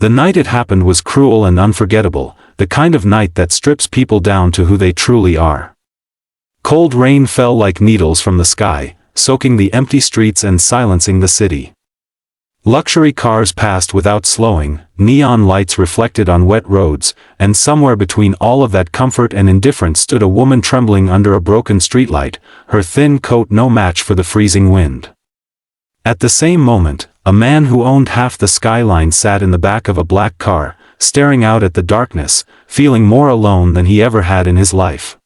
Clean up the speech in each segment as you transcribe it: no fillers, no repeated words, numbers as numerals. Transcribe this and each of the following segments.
The night it happened was cruel and unforgettable, the kind of night that strips people down to who they truly are. Cold rain fell like needles from the sky, soaking the empty streets and silencing the city. Luxury cars passed without slowing, neon lights reflected on wet roads, and somewhere between all of that comfort and indifference stood a woman trembling under a broken streetlight, her thin coat no match for the freezing wind. At the same moment, a man who owned half the skyline sat in the back of a black car, staring out at the darkness, feeling more alone than he ever had in his life.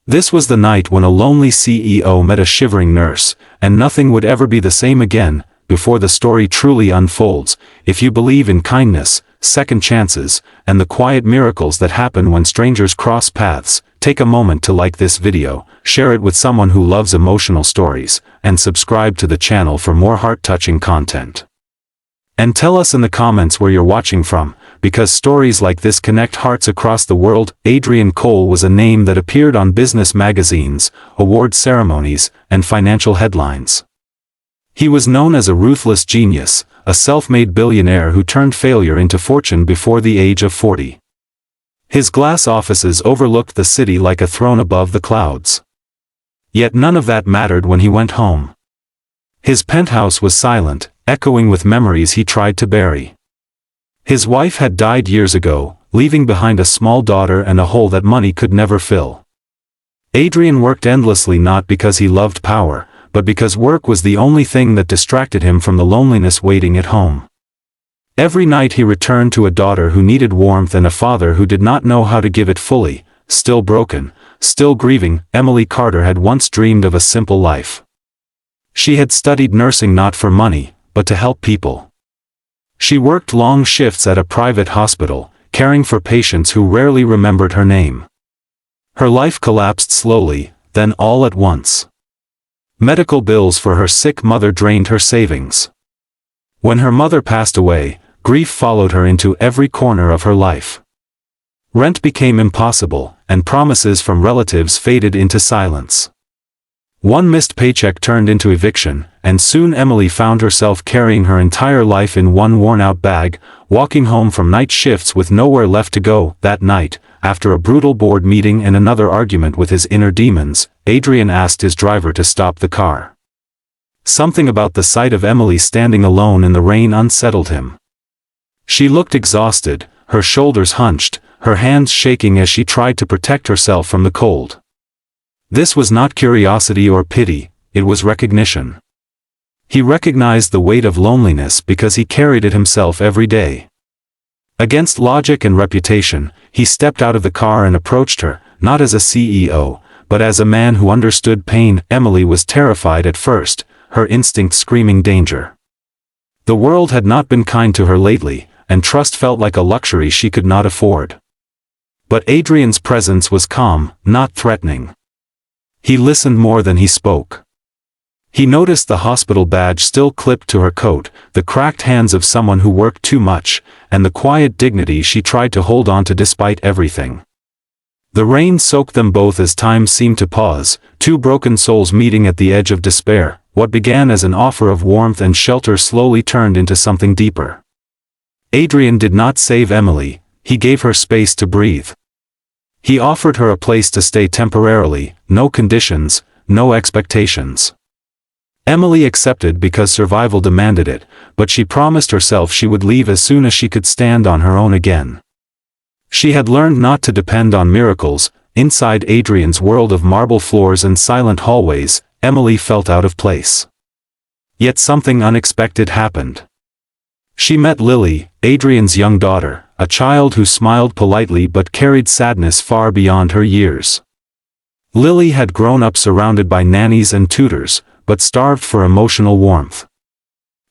This was the night when a lonely CEO met a shivering nurse, and nothing would ever be the same again. Before the story truly unfolds, if you believe in kindness, second chances, and the quiet miracles that happen when strangers cross paths, take a moment to like this video, share it with someone who loves emotional stories, and subscribe to the channel for more heart-touching content. And tell us in the comments where you're watching from, because stories like this connect hearts across the world. Adrian Cole was a name that appeared on business magazines, award ceremonies, and financial headlines. He was known as a ruthless genius, a self-made billionaire who turned failure into fortune before the age of 40. His glass offices overlooked the city like a throne above the clouds. Yet none of that mattered when he went home. His penthouse was silent, echoing with memories he tried to bury. His wife had died years ago, leaving behind a small daughter and a hole that money could never fill. Adrian worked endlessly not because he loved power, but because work was the only thing that distracted him from the loneliness waiting at home. Every night he returned to a daughter who needed warmth and a father who did not know how to give it fully. Still broken, still grieving, Emily Carter had once dreamed of a simple life. She had studied nursing not for money, but to help people. She worked long shifts at a private hospital, caring for patients who rarely remembered her name. Her life collapsed slowly, then all at once. Medical bills for her sick mother drained her savings. When her mother passed away, grief followed her into every corner of her life. Rent became impossible, and promises from relatives faded into silence. One missed paycheck turned into eviction, and soon Emily found herself carrying her entire life in one worn-out bag, walking home from night shifts with nowhere left to go. That night, after a brutal board meeting and another argument with his inner demons, Adrian asked his driver to stop the car. Something about the sight of Emily standing alone in the rain unsettled him. She looked exhausted, her shoulders hunched, her hands shaking as she tried to protect herself from the cold. This was not curiosity or pity, it was recognition. He recognized the weight of loneliness because he carried it himself every day. Against logic and reputation, he stepped out of the car and approached her, not as a CEO, but as a man who understood pain. Emily was terrified at first, her instinct screaming danger. The world had not been kind to her lately, and trust felt like a luxury she could not afford. But Adrian's presence was calm, not threatening. He listened more than he spoke. He noticed the hospital badge still clipped to her coat, the cracked hands of someone who worked too much, and the quiet dignity she tried to hold on to despite everything. The rain soaked them both as time seemed to pause, two broken souls meeting at the edge of despair. What began as an offer of warmth and shelter slowly turned into something deeper. Adrian did not save Emily, he gave her space to breathe. He offered her a place to stay temporarily, no conditions, no expectations. Emily accepted because survival demanded it, but she promised herself she would leave as soon as she could stand on her own again. She had learned not to depend on miracles. Inside Adrian's world of marble floors and silent hallways, Emily felt out of place. Yet something unexpected happened. She met Lily, Adrian's young daughter, a child who smiled politely but carried sadness far beyond her years. Lily had grown up surrounded by nannies and tutors, but starved for emotional warmth.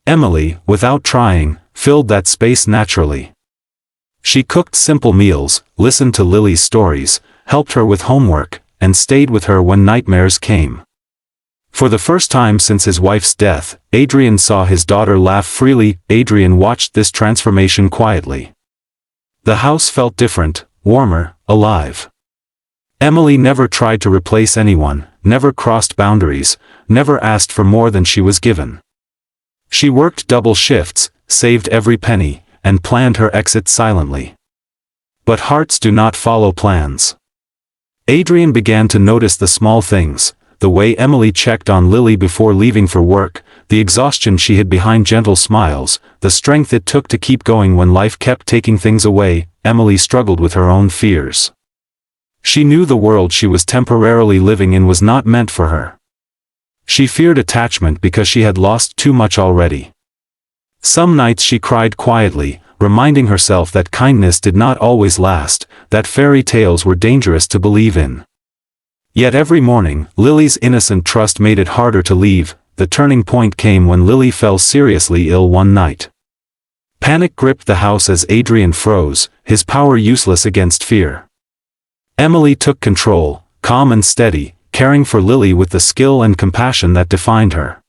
Emily, without trying, filled that space naturally. She cooked simple meals, listened to Lily's stories, helped her with homework, and stayed with her when nightmares came. For the first time since his wife's death, Adrian saw his daughter laugh freely. Adrian watched this transformation quietly. The house felt different, warmer, alive. Emily never tried to replace anyone, never crossed boundaries, never asked for more than she was given. She worked double shifts, saved every penny, and planned her exit silently. But hearts do not follow plans. Adrian began to notice the small things, the way Emily checked on Lily before leaving for work, the exhaustion she hid behind gentle smiles, the strength it took to keep going when life kept taking things away. Emily struggled with her own fears. She knew the world she was temporarily living in was not meant for her. She feared attachment because she had lost too much already. Some nights she cried quietly, reminding herself that kindness did not always last, that fairy tales were dangerous to believe in. Yet every morning, Lily's innocent trust made it harder to leave. The turning point came when Lily fell seriously ill one night. Panic gripped the house as Adrian froze, his power useless against fear. Emily took control, calm and steady, caring for Lily with the skill and compassion that defined her.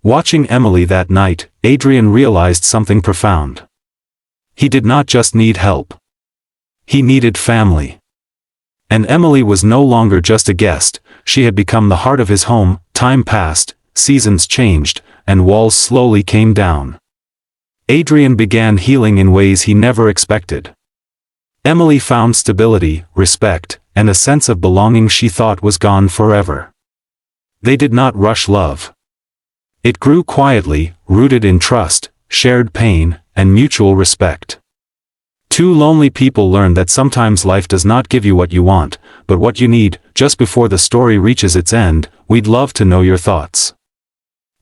Watching Emily that night, Adrian realized something profound. He did not just need help. He needed family. And Emily was no longer just a guest, she had become the heart of his home. Time passed, seasons changed, and walls slowly came down. Adrian began healing in ways he never expected. Emily found stability, respect, and a sense of belonging she thought was gone forever. They did not rush love. It grew quietly, rooted in trust, shared pain, and mutual respect. Two lonely people learn that sometimes life does not give you what you want, but what you need. Just before the story reaches its end, we'd love to know your thoughts.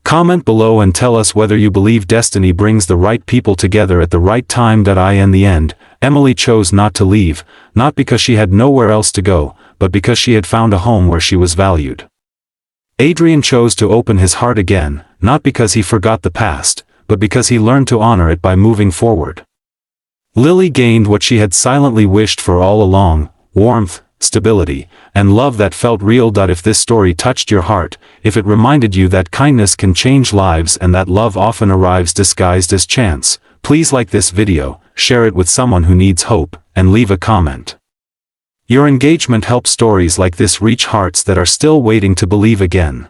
Comment below and tell us whether you believe destiny brings the right people together at the right time. In the end, Emily chose not to leave, not because she had nowhere else to go, but because she had found a home where she was valued. Adrian chose to open his heart again, not because he forgot the past, but because he learned to honor it by moving forward. Lily gained what she had silently wished for all along: warmth, stability, and love that felt real. If this story touched your heart, if it reminded you that kindness can change lives and that love often arrives disguised as chance, please like this video, share it with someone who needs hope, and leave a comment. Your engagement helps stories like this reach hearts that are still waiting to believe again.